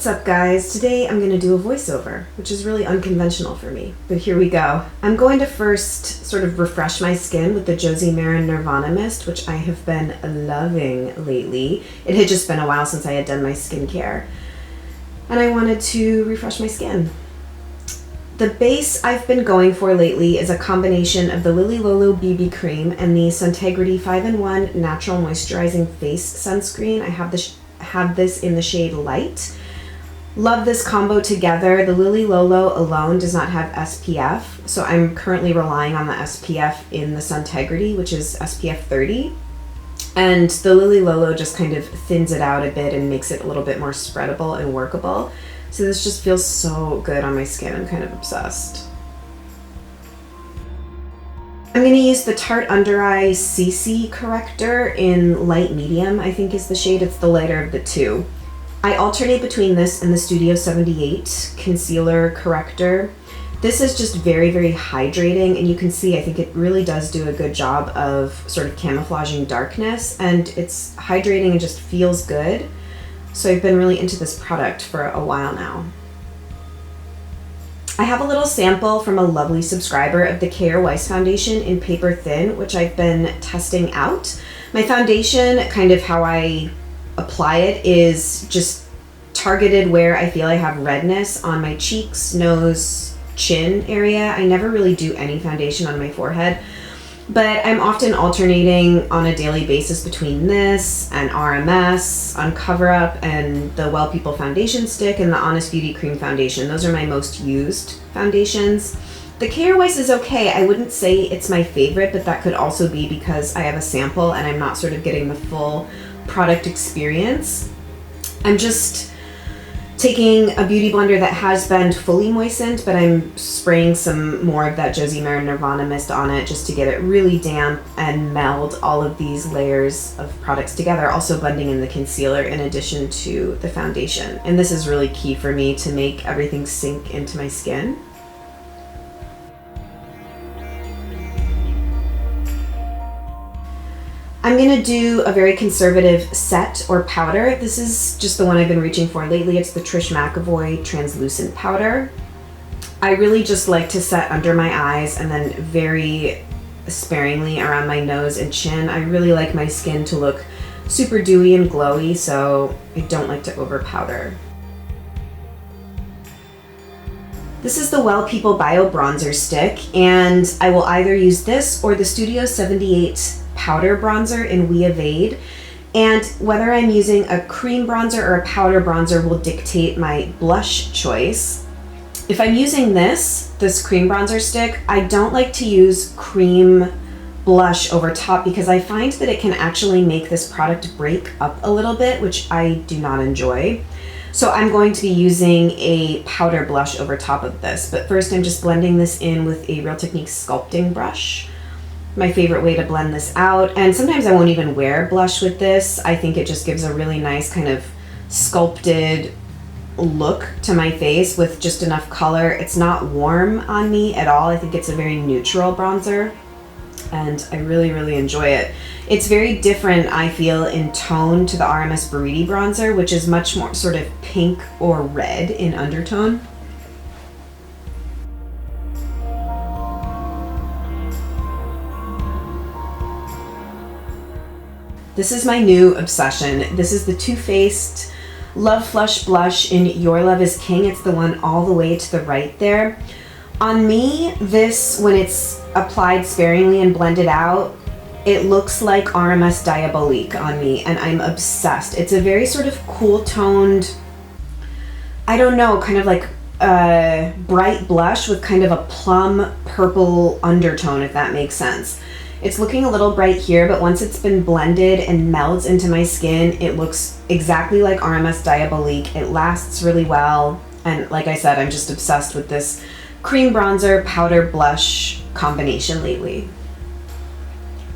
What's up guys? Today I'm going to do a voiceover, which is really unconventional for me, but here we go. I'm going to first sort of refresh my skin with the Josie Maran Nirvana mist, which I have been loving lately. It had just been a while since I had done my skincare, and I wanted to refresh my skin. The base I've been going for lately is a combination of the Lily Lolo BB cream and the Suntegrity 5-in-1 Natural Moisturizing Face Sunscreen. I have this in the shade Light. Love this combo together. The Lily Lolo alone does not have SPF, so I'm currently relying on the SPF in the Suntegrity, which is SPF 30. And the Lily Lolo just kind of thins it out a bit and makes it a little bit more spreadable and workable. So this just feels so good on my skin. I'm kind of obsessed. I'm going to use the Tarte Under Eye CC Corrector in light medium, I think is the shade. It's the lighter of the two. I alternate between this and the Studio 78 Concealer Corrector. This is just very, very hydrating, and you can see, I think it really does do a good job of sort of camouflaging darkness, and it's hydrating and just feels good. So I've been really into this product for a while now. I have a little sample from a lovely subscriber of the K.R. Weiss foundation in Paper Thin, which I've been testing out. My foundation, kind of how I apply it, is just targeted where I feel I have redness on my cheeks, nose, chin area. I never really do any foundation on my forehead, but I'm often alternating on a daily basis between this and RMS on Cover Up and the Well People foundation stick and the Honest Beauty cream foundation. Those are my most used foundations. The K.R. Weiss is okay. I wouldn't say it's my favorite, but that could also be because I have a sample and I'm not sort of getting the full product experience. I'm just taking a beauty blender that has been fully moistened, but I'm spraying some more of that Josie Maran Nirvana mist on it just to get it really damp and meld all of these layers of products together, also blending in the concealer in addition to the foundation. And this is really key for me to make everything sink into my skin. I'm going to do a very conservative set or powder. This is just the one I've been reaching for lately. It's the Trish McEvoy Translucent Powder. I really just like to set under my eyes and then very sparingly around my nose and chin. I really like my skin to look super dewy and glowy, so I don't like to over powder. This is the Well People Bio Bronzer Stick, and I will either use this or the Studio 78 powder bronzer in We Evade, and whether I'm using a cream bronzer or a powder bronzer will dictate my blush choice. If I'm using this cream bronzer stick, I don't like to use cream blush over top because I find that it can actually make this product break up a little bit, which I do not enjoy. So I'm going to be using a powder blush over top of this, but first I'm just blending this in with a Real Techniques sculpting brush. My favorite way to blend this out, and sometimes I won't even wear blush with this. I think it just gives a really nice kind of sculpted look to my face with just enough color. It's not warm on me at all. I think it's a very neutral bronzer, and I really, really enjoy it. It's very different, I feel, in tone to the RMS Buriti bronzer, which is much more sort of pink or red in undertone. This is my new obsession. This is the Too Faced Love Flush Blush in Your Love is King. It's the one all the way to the right there. On me, this, when it's applied sparingly and blended out, it looks like RMS Diabolique on me, and I'm obsessed. It's a very sort of cool toned, I don't know, kind of like a bright blush with kind of a plum purple undertone, if that makes sense. It's looking a little bright here, but once it's been blended and melds into my skin, it looks exactly like RMS Diabolique. It lasts really well, and like I said, I'm just obsessed with this cream bronzer powder blush combination lately.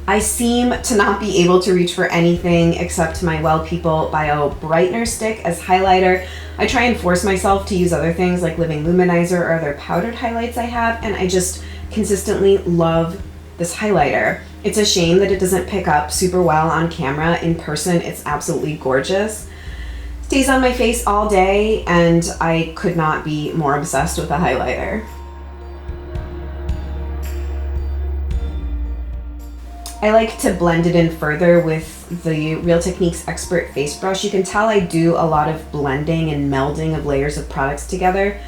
I seem to not be able to reach for anything except my Well People Bio Brightener Stick as highlighter. I try and force myself to use other things like Living Luminizer or other powdered highlights I have, and I just consistently love this highlighter. It's a shame that it doesn't pick up super well on camera. In person, it's absolutely gorgeous. Stays on my face all day, and I could not be more obsessed with a highlighter. I like to blend it in further with the Real Techniques Expert Face Brush. You can tell I do a lot of blending and melding of layers of products together,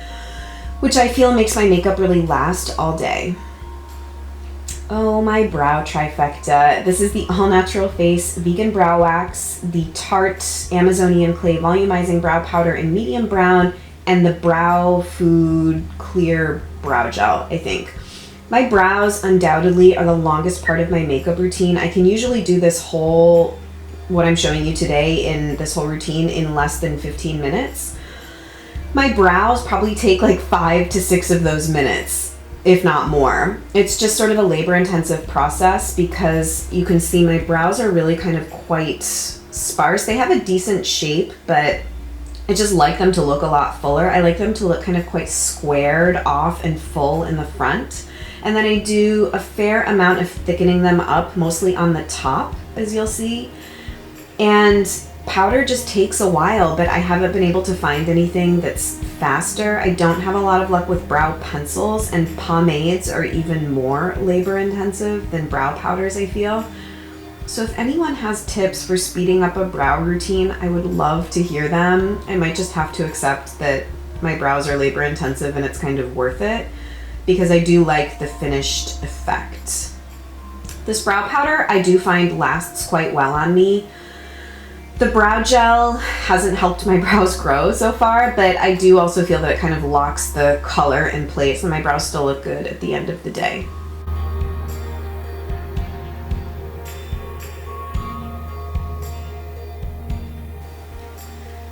which I feel makes my makeup really last all day. Oh, my brow trifecta. This is the All Natural Face Vegan Brow Wax, the Tarte Amazonian Clay Volumizing Brow Powder in medium brown, and the Brow Food Clear Brow Gel, I think. My brows undoubtedly are the longest part of my makeup routine. I can usually do this whole, what I'm showing you today, in this whole routine in less than 15 minutes. My brows probably take like 5 to 6 of those minutes, if not more. It's just sort of a labor-intensive process because you can see my brows are really kind of quite sparse. They have a decent shape, but I just like them to look a lot fuller. I like them to look kind of quite squared off and full in the front. And then I do a fair amount of thickening them up, mostly on the top, as you'll see. And powder just takes a while, but I haven't been able to find anything that's faster. I don't have a lot of luck with brow pencils, and pomades are even more labor intensive than brow powders, I feel. So if anyone has tips for speeding up a brow routine, I would love to hear them. I might just have to accept that my brows are labor intensive and it's kind of worth it, because I do like the finished effect. This brow powder I do find lasts quite well on me. The brow gel hasn't helped my brows grow so far, but I do also feel that it kind of locks the color in place and my brows still look good at the end of the day.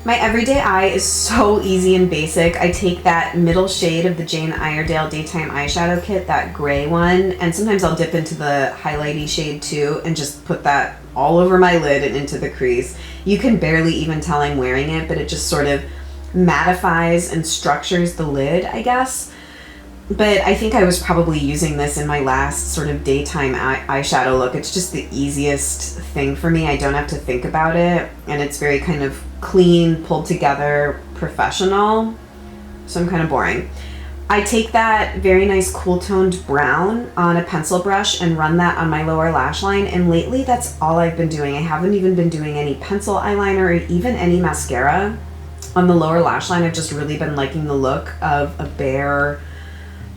My everyday eye is so easy and basic. I take that middle shade of the Jane Iredale Daytime Eyeshadow Kit, that gray one, and sometimes I'll dip into the highlighty shade too and just put that all over my lid and into the crease. You can barely even tell I'm wearing it, but it just sort of mattifies and structures the lid, I guess. But I think I was probably using this in my last sort of daytime eyeshadow look. It's just the easiest thing for me. I don't have to think about it, and it's very kind of clean, pulled together, professional. So I'm kind of boring. I take that very nice cool toned brown on a pencil brush and run that on my lower lash line, and lately that's all I've been doing. I haven't even been doing any pencil eyeliner or even any mascara on the lower lash line. I've just really been liking the look of a bare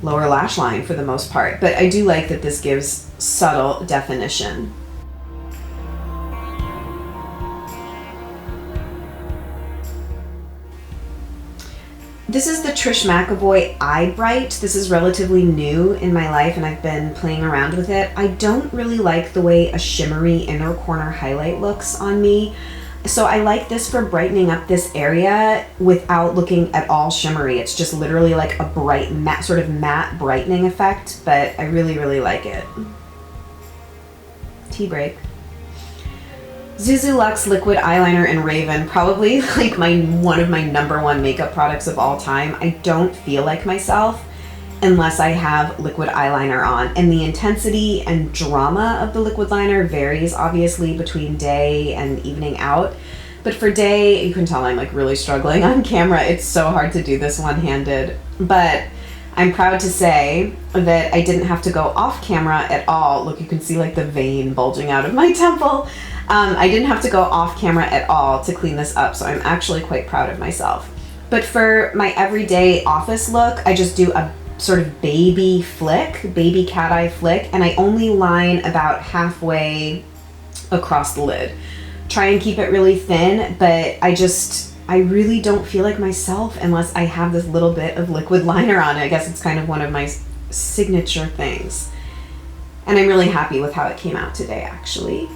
lower lash line for the most part, but I do like that this gives subtle definition. This is the Trish McEvoy Eye Bright. This is relatively new in my life and I've been playing around with it. I don't really like the way a shimmery inner corner highlight looks on me, so I like this for brightening up this area without looking at all shimmery. It's just literally like a bright matte, sort of matte brightening effect, but I really, really like it. Tea break. Zuzu Luxe Liquid Eyeliner in Raven, probably like one of my #1 makeup products of all time. I don't feel like myself unless I have liquid eyeliner on, and the intensity and drama of the liquid liner varies obviously between day and evening out. But for day, you can tell I'm like really struggling on camera. It's so hard to do this one-handed, but I'm proud to say that I didn't have to go off camera at all. Look, you can see like the vein bulging out of my temple. I didn't have to go off camera at all to clean this up, so I'm actually quite proud of myself. But for my everyday office look, I just do a sort of baby cat eye flick, and I only line about halfway across the lid. Try and keep it really thin, but I really don't feel like myself unless I have this little bit of liquid liner on it. I guess it's kind of one of my signature things. And I'm really happy with how it came out today, actually.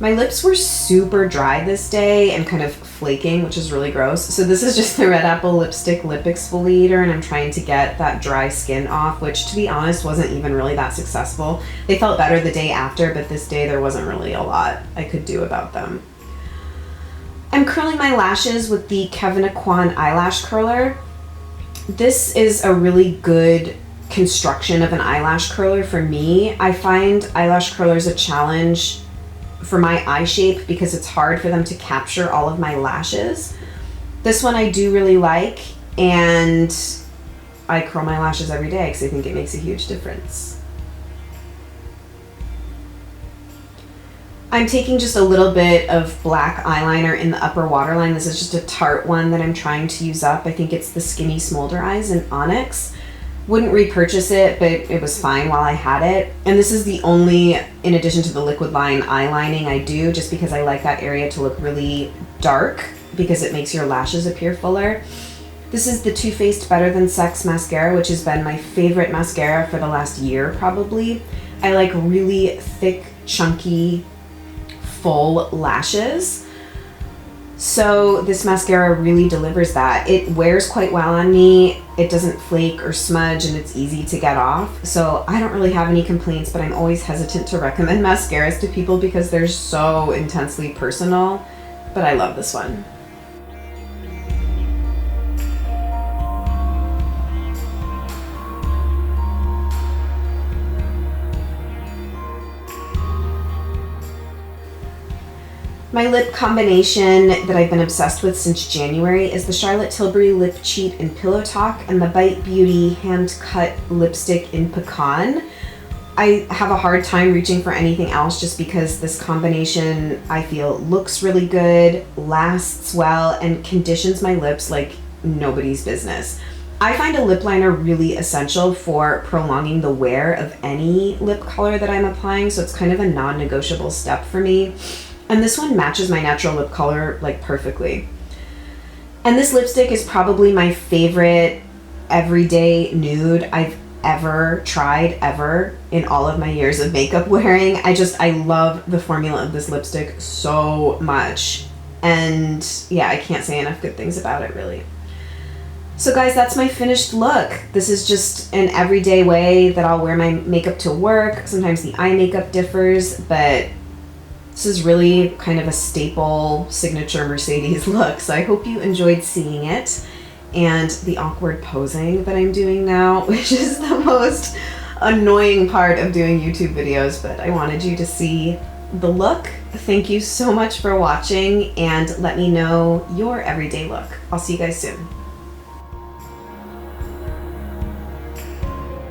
My lips were super dry this day and kind of flaking, which is really gross. So this is just the Red Apple Lipstick Lip Exfoliator, and I'm trying to get that dry skin off, which to be honest wasn't even really that successful. They felt better the day after, but this day there wasn't really a lot I could do about them. I'm curling my lashes with the Kevin Aquan Eyelash Curler. This is a really good construction of an eyelash curler for me. I find eyelash curlers a challenge for my eye shape because it's hard for them to capture all of my lashes. This one I do really like, and I curl my lashes every day because I think it makes a huge difference. I'm taking just a little bit of black eyeliner in the upper waterline. This is just a Tarte one that I'm trying to use up. I think it's the Skinny Smolder Eyes in Onyx. Wouldn't repurchase it, but it was fine while I had it. And this is the only, in addition to the liquid line eyelining, I do, just because I like that area to look really dark because it makes your lashes appear fuller. This is the Too Faced Better Than Sex mascara, which has been my favorite mascara for the last year probably. I like really thick, chunky, full lashes. So this mascara really delivers that. It wears quite well on me. It doesn't flake or smudge, and it's easy to get off. So I don't really have any complaints, but I'm always hesitant to recommend mascaras to people because they're so intensely personal. But I love this one. My lip combination that I've been obsessed with since January is the Charlotte Tilbury Lip Cheat in Pillow Talk and the Bite Beauty Hand Cut Lipstick in Pecan. I have a hard time reaching for anything else just because this combination I feel looks really good, lasts well, and conditions my lips like nobody's business. I find a lip liner really essential for prolonging the wear of any lip color that I'm applying, so it's kind of a non-negotiable step for me. And this one matches my natural lip color like perfectly. And this lipstick is probably my favorite everyday nude I've ever tried ever in all of my years of makeup wearing. I love the formula of this lipstick so much. And yeah, I can't say enough good things about it really. So guys, that's my finished look. This is just an everyday way that I'll wear my makeup to work. Sometimes the eye makeup differs, but this is really kind of a staple signature Mercedes look, so I hope you enjoyed seeing it. And the awkward posing that I'm doing now, which is the most annoying part of doing YouTube videos, but I wanted you to see the look. Thank you so much for watching, and let me know your everyday look. I'll see you guys soon.